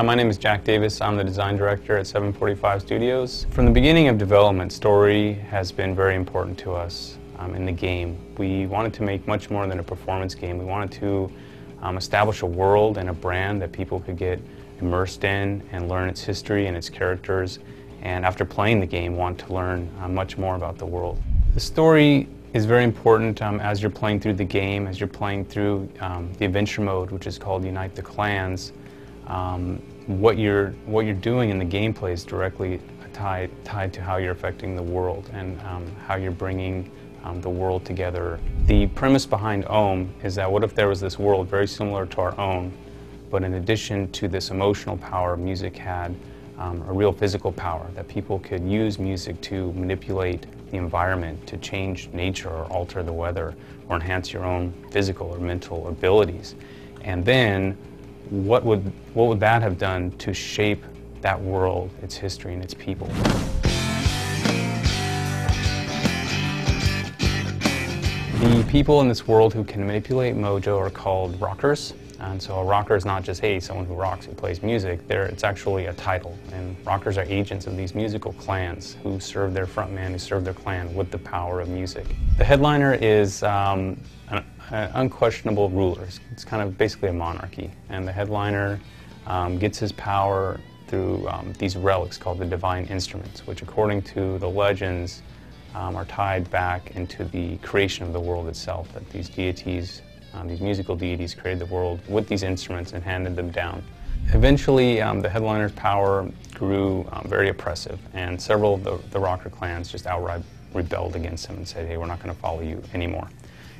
My name is Jack Davis. I'm the design director at 745 Studios. From the beginning of development, story has been very important to us in the game. We wanted to make much more than a performance game. We wanted to establish a world and a brand that people could get immersed in and learn its history and its characters, and after playing the game, want to learn much more about the world. The story is very important as you're playing through the game, as you're playing through the adventure mode, which is called Unite the Clans. What you're doing in the gameplay is directly tied to how you're affecting the world and how you're bringing the world together. The premise behind Ohm is that what if there was this world very similar to our own, but in addition to this emotional power, music had a real physical power, that people could use music to manipulate the environment, to change nature or alter the weather or enhance your own physical or mental abilities. And then what would that have done to shape that world, its history, and its people? The people in this world who can manipulate mojo are called rockers. And so a rocker is not just, hey, someone who rocks, who plays music. It's actually a title. And rockers are agents of these musical clans who serve their frontman, who serve their clan with the power of music. The headliner is an unquestionable ruler. It's kind of basically a monarchy. And the headliner gets his power through these relics called the divine instruments, which according to the legends are tied back into the creation of the world itself, that these deities, these musical deities created the world with these instruments and handed them down. Eventually, the headliner's power grew very oppressive, and several of the rocker clans just outright rebelled against him and said, hey, we're not going to follow you anymore.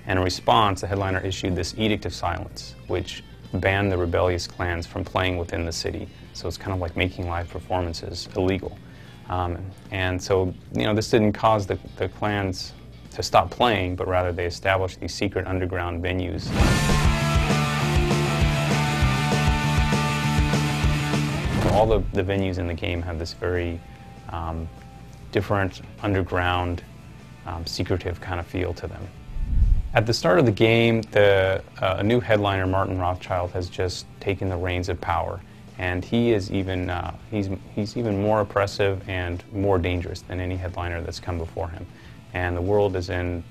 And in response, the headliner issued this edict of silence, which banned the rebellious clans from playing within the city. So it's kind of like making live performances illegal. And so, this didn't cause the clans to stop playing, but rather they established these secret underground venues. All the venues in the game have this very different underground, secretive kind of feel to them. At the start of the game, a new headliner, Martin Rothschild, has just taken the reins of power, and he is even he's even more oppressive and more dangerous than any headliner that's come before him. And the world is in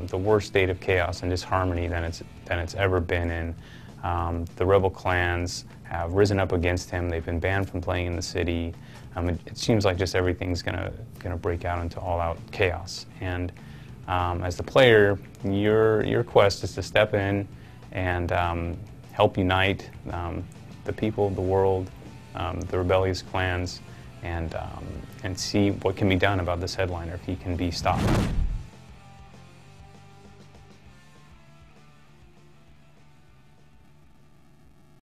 the worst state of chaos and disharmony than it's ever been in. The rebel clans have risen up against him. They've been banned from playing in the city. It seems like just everything's gonna break out into all-out chaos. And as the player, your quest is to step in and help unite the people of the world, the rebellious clans, and see what can be done about this headliner if he can be stopped.